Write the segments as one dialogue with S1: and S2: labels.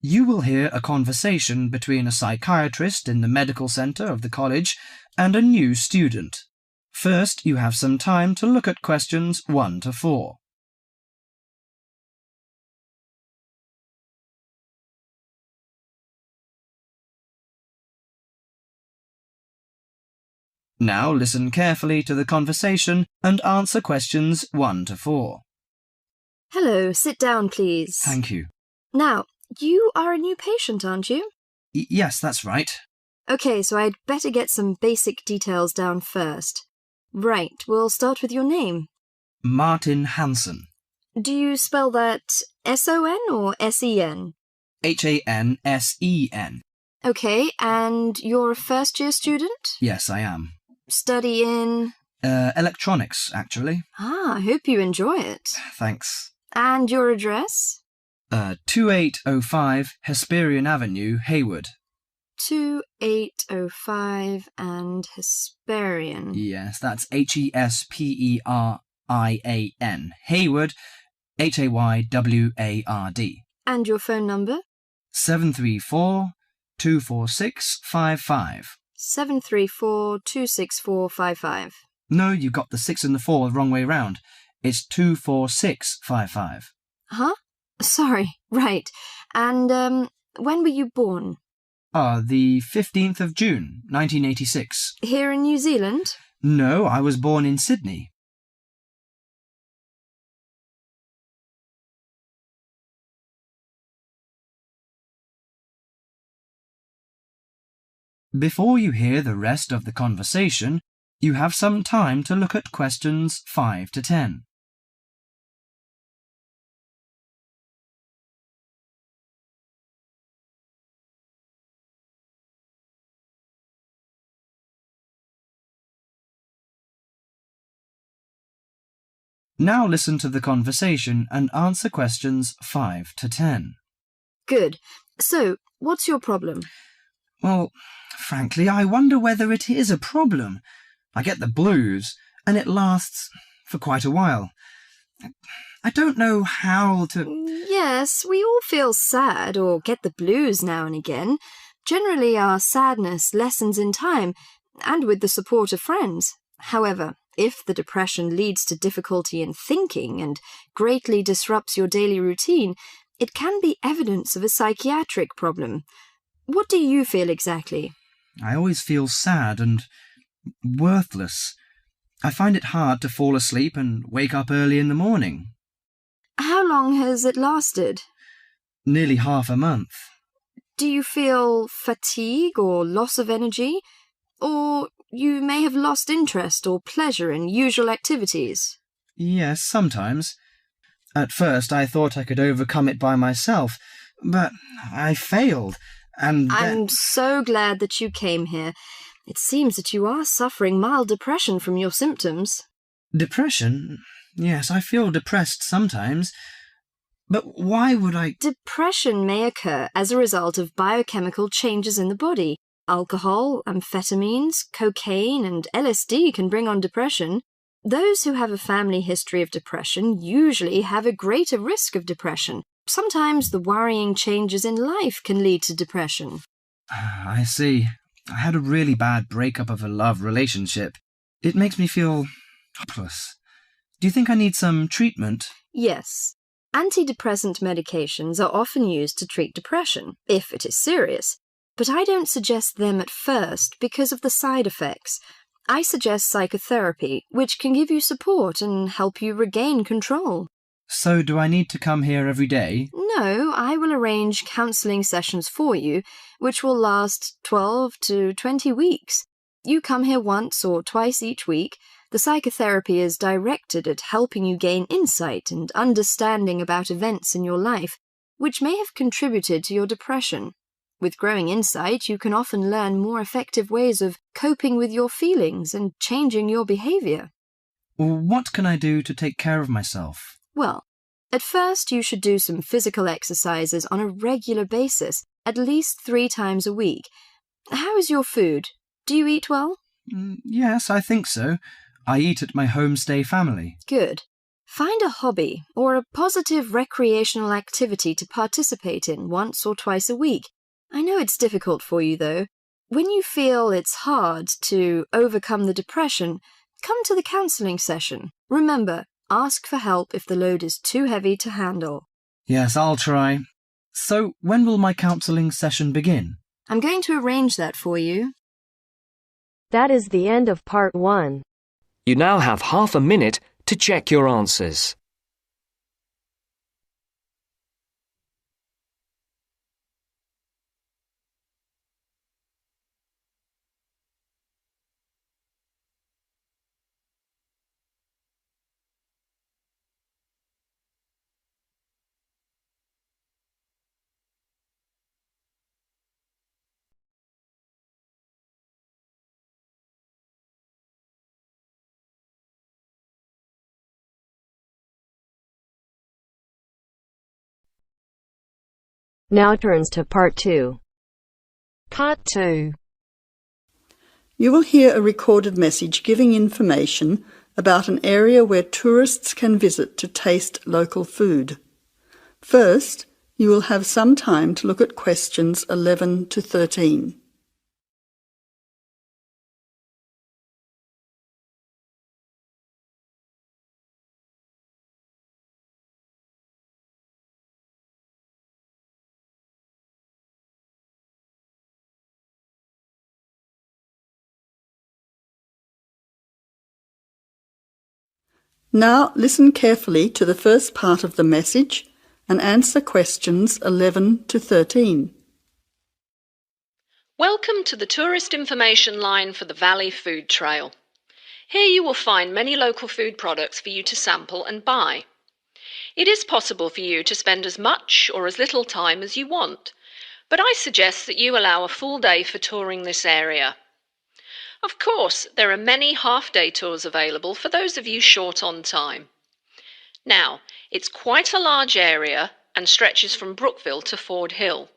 S1: You will hear a conversation between a psychiatrist in the medical centre of the college and a new student. First, you have some time to look at questions 1 to 4. Now listen carefully to the conversation and answer questions 1 to 4.
S2: Hello, sit down, please.
S1: Thank you.
S2: Now, you are a new patient, aren't you?
S1: Yes, that's right.
S2: OK, so I'd better get some basic details down first. Right, we'll start with your name.
S1: Martin Hansen.
S2: Do you spell that S-O-N or S-E-N?
S1: Hansen.
S2: OK, and you're a first-year student?
S1: Yes, I am.
S2: Study in?
S1: Electronics, actually.
S2: I hope you enjoy it.
S1: Thanks.
S2: And your address?
S1: 2805 Hesperian Avenue, Hayward.
S2: 2805 and Hesperian.
S1: Yes, that's Hesperian. Hayward, Hayward.
S2: And your phone number?
S1: 734-246-55.
S2: 734-264-55.
S1: No, you got the 6 and the 4 the wrong way round. It's 24655.
S2: Huh? Sorry, right. And, when were you born?
S1: The 15th of June, 1986.
S2: Here in New Zealand?
S1: No, I was born in Sydney. Before you hear the rest of the conversation, you have some time to look at questions 5 to 10. Now listen to the conversation and answer questions 5 to 10.
S2: Good. So, what's your problem?
S1: Well, frankly, I wonder whether it is a problem. I get the blues, and it lasts for quite a while. I don't know how to...
S2: Yes, we all feel sad or get the blues now and again. Generally, our sadness lessens in time, and with the support of friends. However, if the depression leads to difficulty in thinking and greatly disrupts your daily routine, it can be evidence of a psychiatric problem. What do you feel exactly?
S1: I always feel sad and worthless. I find it hard to fall asleep and wake up early in the morning.
S2: How long has it lasted?
S1: Nearly half a month.
S2: Do you feel fatigue or loss of energy? Or you may have lost interest or pleasure in usual activities?
S1: Yes, sometimes. At first I thought I could overcome it by myself, but I failed, and
S2: I'm so glad that you came here. It seems that you are suffering mild depression from your symptoms.
S1: Depression? Yes, I feel depressed sometimes. But why would I...
S2: Depression may occur as a result of biochemical changes in the body. Alcohol, amphetamines, cocaine, and LSD can bring on depression. Those who have a family history of depression usually have a greater risk of depression. Sometimes the worrying changes in life can lead to depression.
S1: I see. I had a really bad breakup of a love relationship. It makes me feel hopeless. Do you think I need some treatment?
S2: Yes. Antidepressant medications are often used to treat depression, if it is serious. But I don't suggest them at first because of the side effects. I suggest psychotherapy, which can give you support and help you regain control.
S1: So do I need to come here every day?
S2: No, I will arrange counselling sessions for you, which will last 12 to 20 weeks. You come here once or twice each week. The psychotherapy is directed at helping you gain insight and understanding about events in your life, which may have contributed to your depression. With growing insight, you can often learn more effective ways of coping with your feelings and changing your behaviour.
S1: What can I do to take care of myself?
S2: Well, at first you should do some physical exercises on a regular basis, at least 3 times a week. How is your food? Do you eat well?
S1: Yes, I think so. I eat at my homestay family.
S2: Good. Find a hobby or a positive recreational activity to participate in once or twice a week. I know it's difficult for you, though. When you feel it's hard to overcome the depression, come to the counselling session. Remember, ask for help if the load is too heavy to handle.
S1: Yes, I'll try. So, when will my counselling session begin?
S2: I'm going to arrange that for you.
S3: That is the end of part 1.
S4: You now have half a minute to check your answers.
S3: Now turns to part 2.
S5: Part 2.
S6: You will hear a recorded message giving information about an area where tourists can visit to taste local food. First, you will have some time to look at questions 11 to 13. Now listen carefully to the first part of the message and answer questions 11 to 13.
S7: Welcome to the tourist information line for the Valley Food Trail. Here you will find many local food products for you to sample and buy. It is possible for you to spend as much or as little time as you want, but I suggest that you allow a full day for touring this area. Of course, there are many half-day tours available for those of you short on time. Now, it's quite a large area and stretches from Brookville to Ford Hill.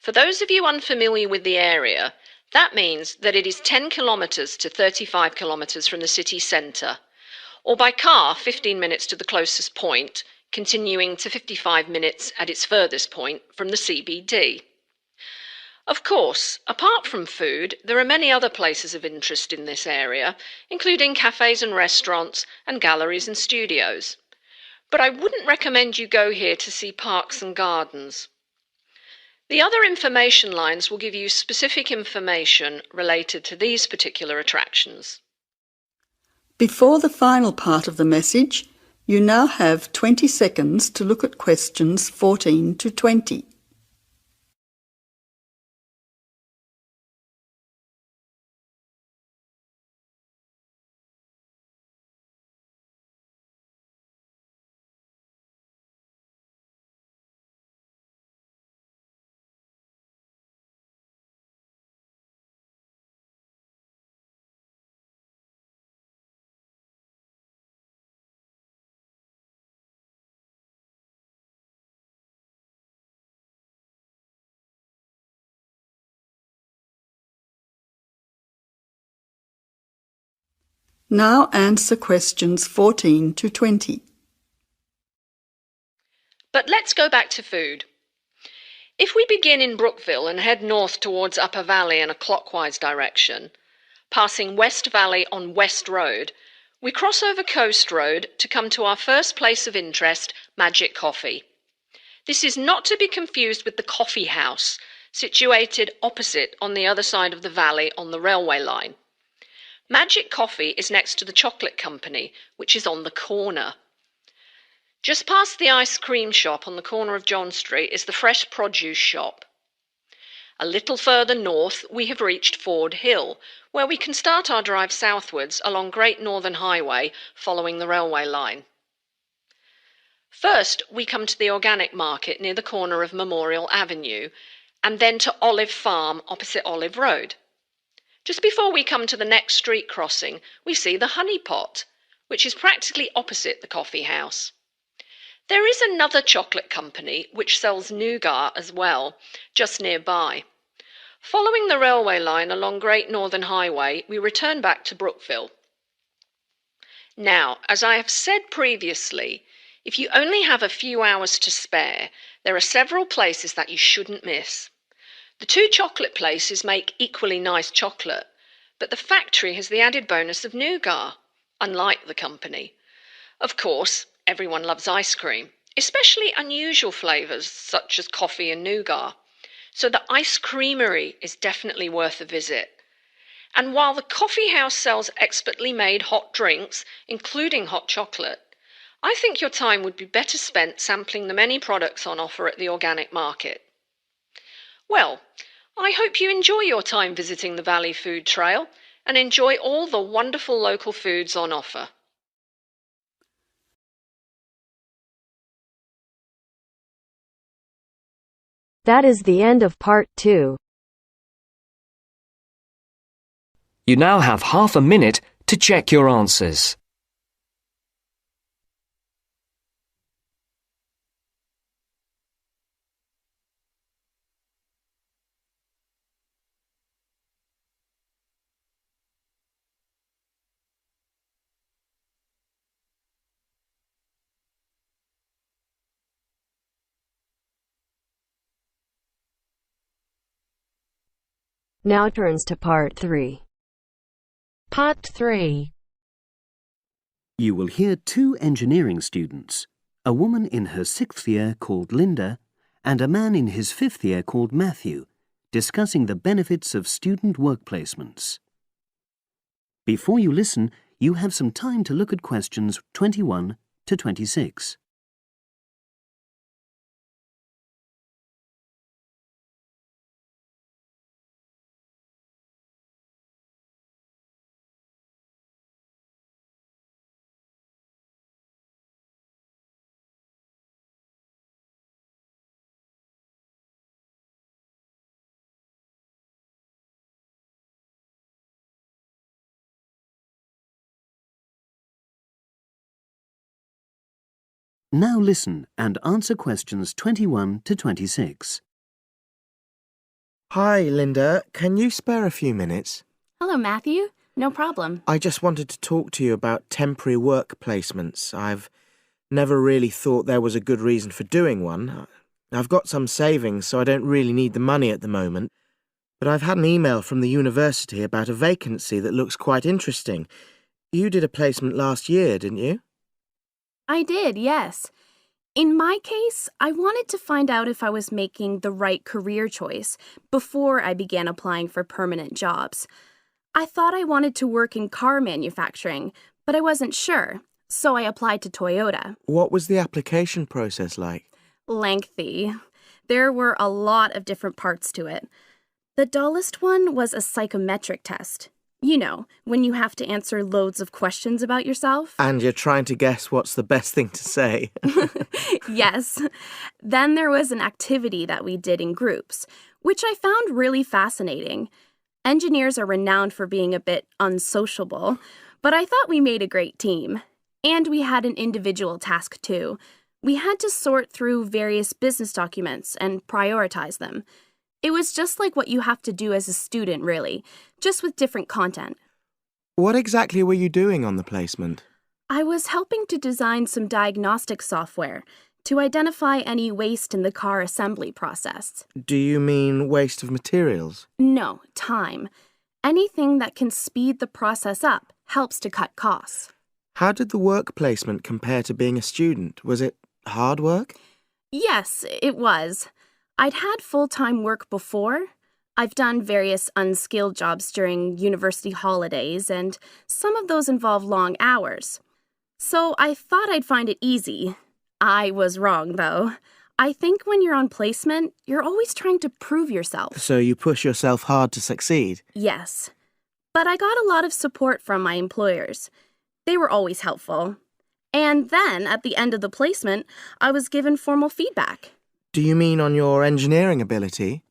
S7: For those of you unfamiliar with the area, that means that it is 10 kilometres to 35 kilometres from the city centre, or by car 15 minutes to the closest point, continuing to 55 minutes at its furthest point from the CBD. Of course, apart from food, there are many other places of interest in this area, including cafes and restaurants and galleries and studios. But I wouldn't recommend you go here to see parks and gardens. The other information lines will give you specific information related to these particular attractions.
S6: Before the final part of the message, you now have 20 seconds to look at questions 14 to 20. Now answer questions 14 to 20.
S7: But let's go back to food. If we begin in Brookville and head north towards Upper Valley in a clockwise direction, passing West Valley on West Road, we cross over Coast Road to come to our first place of interest, Magic Coffee. This is not to be confused with the Coffee House, situated opposite on the other side of the valley on the railway line. Magic Coffee is next to the Chocolate Company, which is on the corner. Just past the ice cream shop on the corner of John Street is the Fresh Produce shop. A little further north, we have reached Ford Hill, where we can start our drive southwards along Great Northern Highway following the railway line. First, we come to the organic market near the corner of Memorial Avenue, and then to Olive Farm opposite Olive Road. Just before we come to the next street crossing, we see the Honey Pot, which is practically opposite the coffee house. There is another chocolate company which sells nougat as well, just nearby. Following the railway line along Great Northern Highway, we return back to Brookville. Now, as I have said previously, if you only have a few hours to spare, there are several places that you shouldn't miss. The two chocolate places make equally nice chocolate, but the factory has the added bonus of nougat, unlike the company. Of course, everyone loves ice cream, especially unusual flavours such as coffee and nougat, so the ice creamery is definitely worth a visit. And while the coffee house sells expertly made hot drinks, including hot chocolate, I think your time would be better spent sampling the many products on offer at the organic market. Well, I hope you enjoy your time visiting the Valley Food Trail and enjoy all the wonderful local foods on offer.
S3: That is the end of part 2.
S4: You now have half a minute to check your answers.
S3: Now turns to part 3.
S5: Part 3.
S8: You will hear two engineering students, a woman in her 6th year called Linda and a man in his 5th year called Matthew, discussing the benefits of student work placements. Before you listen, you have some time to look at questions 21 to 26. Now listen and answer questions 21 to 26.
S9: Hi, Linda. Can you spare a few minutes?
S10: Hello, Matthew. No problem.
S9: I just wanted to talk to you about temporary work placements. I've never really thought there was a good reason for doing one. I've got some savings, so I don't really need the money at the moment. But I've had an email from the university about a vacancy that looks quite interesting. You did a placement last year, didn't you?
S10: I did, yes. In my case, I wanted to find out if I was making the right career choice before I began applying for permanent jobs. I thought I wanted to work in car manufacturing, but I wasn't sure, so I applied to Toyota.
S9: What was the application process like?
S10: Lengthy. There were a lot of different parts to it. The dullest one was a psychometric test. You know, when you have to answer loads of questions about yourself.
S9: And you're trying to guess what's the best thing to say.
S10: Yes. Then there was an activity that we did in groups, which I found really fascinating. Engineers are renowned for being a bit unsociable, but I thought we made a great team. And we had an individual task too. We had to sort through various business documents and prioritize them. It was just like what you have to do as a student, really, just with different content.
S9: What exactly were you doing on the placement?
S10: I was helping to design some diagnostic software to identify any waste in the car assembly process.
S9: Do you mean waste of materials?
S10: No, time. Anything that can speed the process up helps to cut costs.
S9: How did the work placement compare to being a student? Was it hard work?
S10: Yes, it was. I'd had full-time work before. I've done various unskilled jobs during university holidays, and some of those involve long hours. So I thought I'd find it easy. I was wrong, though. I think when you're on placement, you're always trying to prove yourself.
S9: So you push yourself hard to succeed?
S10: Yes. But I got a lot of support from my employers. They were always helpful. And then, at the end of the placement, I was given formal feedback.
S9: Do you mean on your engineering ability?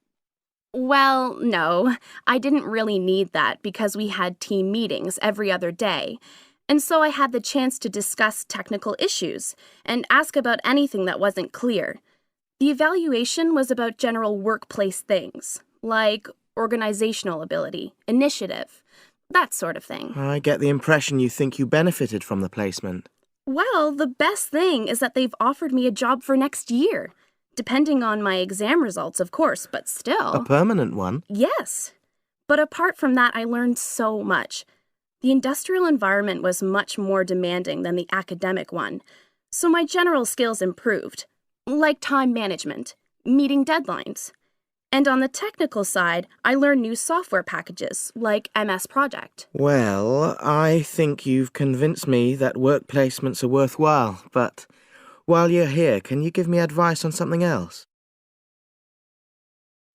S10: Well, no. I didn't really need that because we had team meetings every other day. And so I had the chance to discuss technical issues and ask about anything that wasn't clear. The evaluation was about general workplace things, like organizational ability, initiative, that sort of thing.
S9: I get the impression you think you benefited from the placement.
S10: Well, the best thing is that they've offered me a job for next year. Depending on my exam results, of course, but still.
S9: A permanent one?
S10: Yes. But apart from that, I learned so much. The industrial environment was much more demanding than the academic one, so my general skills improved, like time management, meeting deadlines. And on the technical side, I learned new software packages, like MS Project.
S9: Well, I think you've convinced me that work placements are worthwhile, but while you're here, can you give me advice on something else?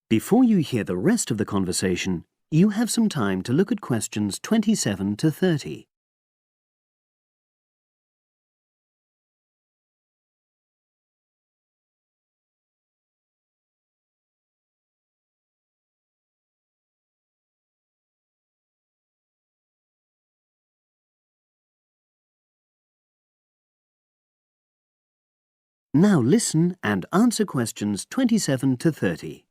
S8: Before you hear the rest of the conversation, you have some time to look at questions 27 to 30. Now listen and answer questions 27 to 30.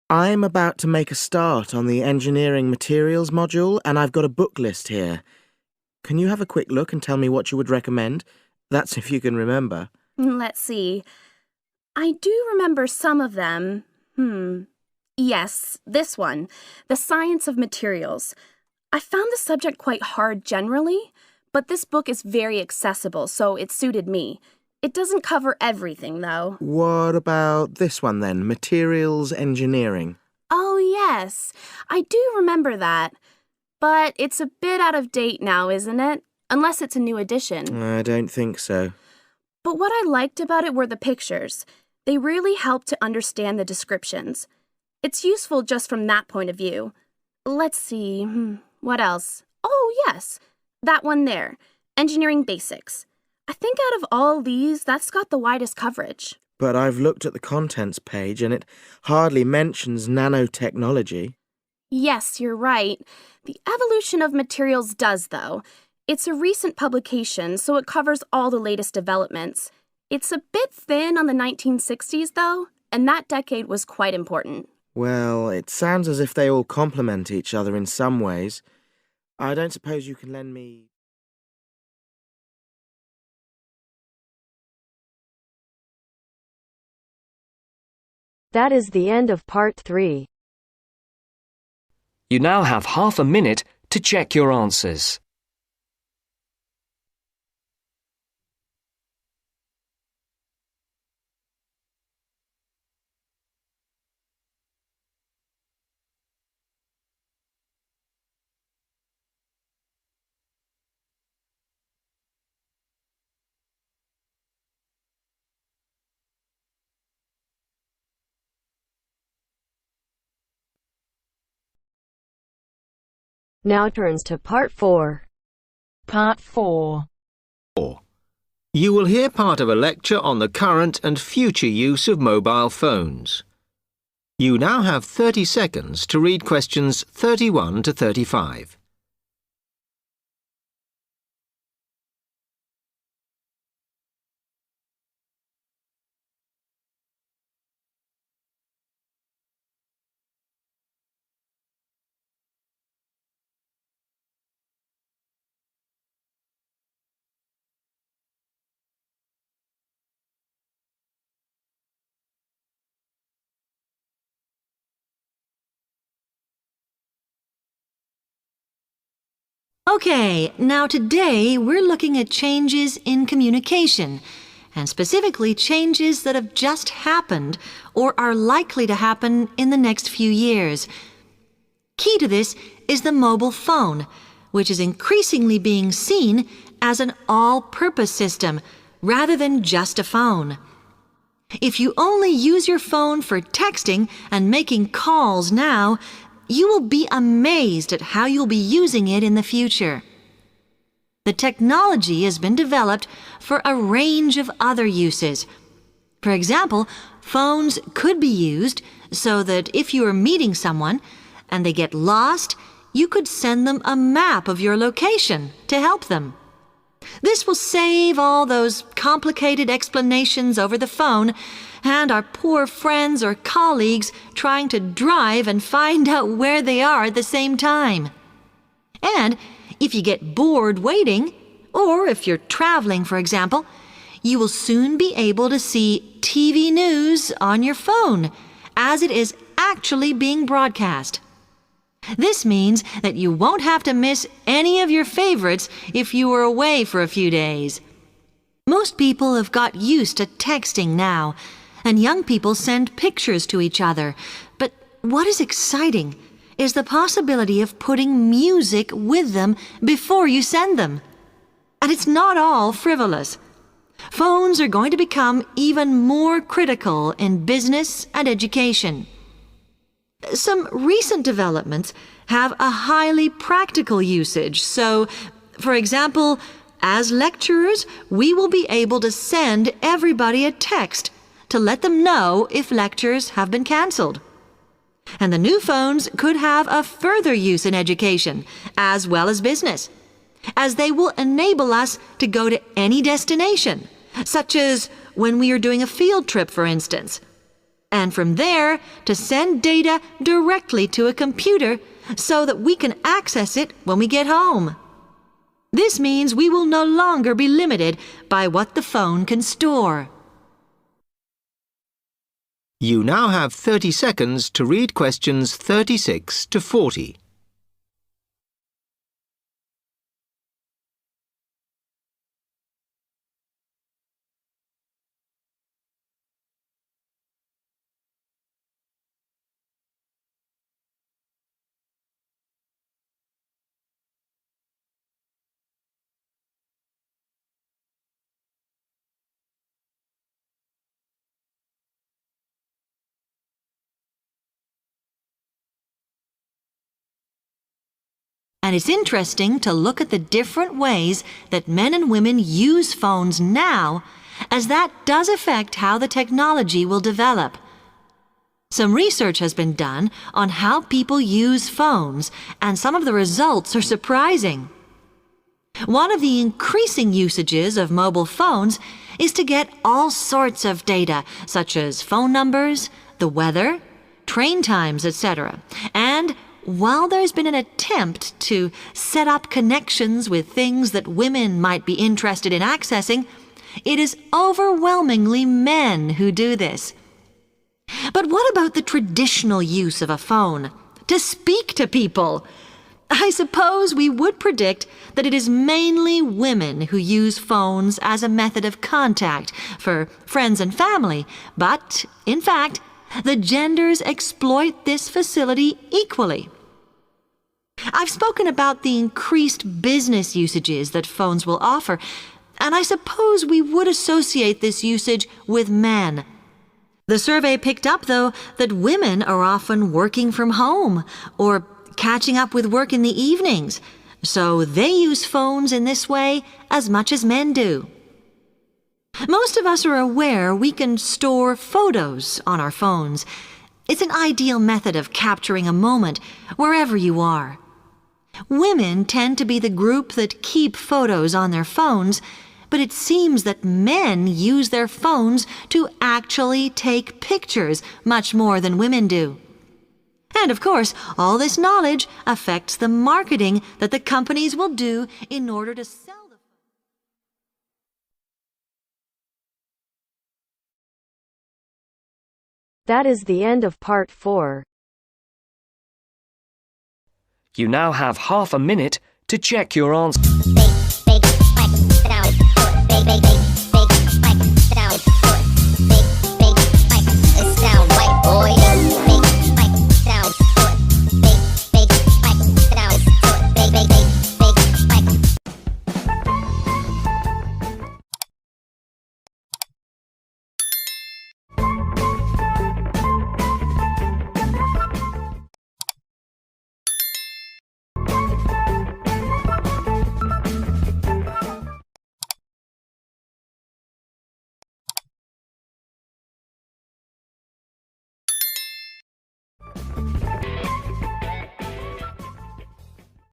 S9: I'm about to make a start on the engineering materials module, and I've got a book list here. Can you have a quick look and tell me what you would recommend? That's if you can remember.
S10: Let's see. I do remember some of them. Yes, this one, The Science of Materials. I found the subject quite hard generally, but this book is very accessible, so it suited me. It doesn't cover everything, though.
S9: What about this one then, Materials Engineering?
S10: Oh, yes. I do remember that. But it's a bit out of date now, isn't it? Unless it's a new edition.
S9: I don't think so.
S10: But what I liked about it were the pictures. They really helped to understand the descriptions. It's useful just from that point of view. Let's see, what else? Oh, yes, that one there, Engineering Basics. I think out of all these, that's got the widest coverage.
S9: But I've looked at the contents page and it hardly mentions nanotechnology.
S10: Yes, you're right. The evolution of materials does, though. It's a recent publication, so it covers all the latest developments. It's a bit thin on the 1960s, though, and that decade was quite important.
S9: Well, it sounds as if they all complement each other in some ways. I don't suppose you can lend me...
S3: That is the end of part 3.
S4: You now have half a minute to check your answers.
S3: Now turns to part 4.
S5: Part 4.
S11: You will hear part of a lecture on the current and future use of mobile phones. You now have 30 seconds to read questions 31 to 35.
S12: Okay, now today we're looking at changes in communication, and specifically changes that have just happened or are likely to happen in the next few years. Key to this is the mobile phone, which is increasingly being seen as an all-purpose system rather than just a phone. If you only use your phone for texting and making calls now, you will be amazed at how you'll be using it in the future. The technology has been developed for a range of other uses. For example, phones could be used so that if you are meeting someone and they get lost, you could send them a map of your location to help them. This will save all those complicated explanations over the phone and our poor friends or colleagues trying to drive and find out where they are at the same time. And if you get bored waiting, or if you're traveling, for example, you will soon be able to see TV news on your phone as it is actually being broadcast. This means that you won't have to miss any of your favorites if you were away for a few days. Most people have got used to texting now, and young people send pictures to each other. But what is exciting is the possibility of putting music with them before you send them. And it's not all frivolous. Phones are going to become even more critical in business and education. Some recent developments have a highly practical usage. So, for example, as lecturers, we will be able to send everybody a text to let them know if lectures have been cancelled. And the new phones could have a further use in education, as well as business, as they will enable us to go to any destination, such as when we are doing a field trip, for instance, and from there to send data directly to a computer so that we can access it when we get home. This means we will no longer be limited by what the phone can store.
S11: You now have 30 seconds to read questions 36 to 40.
S12: And it's interesting to look at the different ways that men and women use phones now, as that does affect how the technology will develop. Some research has been done on how people use phones, and some of the results are surprising. One of the increasing usages of mobile phones is to get all sorts of data, such as phone numbers, the weather, train times, etc. And while there's been an attempt to set up connections with things that women might be interested in accessing, it is overwhelmingly men who do this. But what about the traditional use of a phone? To speak to people? I suppose we would predict that it is mainly women who use phones as a method of contact for friends and family, but, in fact, the genders exploit this facility equally. I've spoken about the increased business usages that phones will offer, and I suppose we would associate this usage with men. The survey picked up, though, that women are often working from home or catching up with work in the evenings, so they use phones in this way as much as men do. Most of us are aware we can store photos on our phones. It's an ideal method of capturing a moment wherever you are. Women tend to be the group that keep photos on their phones, but it seems that men use their phones to actually take pictures much more than women do. And of course, all this knowledge affects the marketing that the companies will do in order to sell the phone.
S3: That is the end of part 4.
S4: You now have half a minute to check your answer.
S13: Bake, bake, sit down, bake, bake, bake.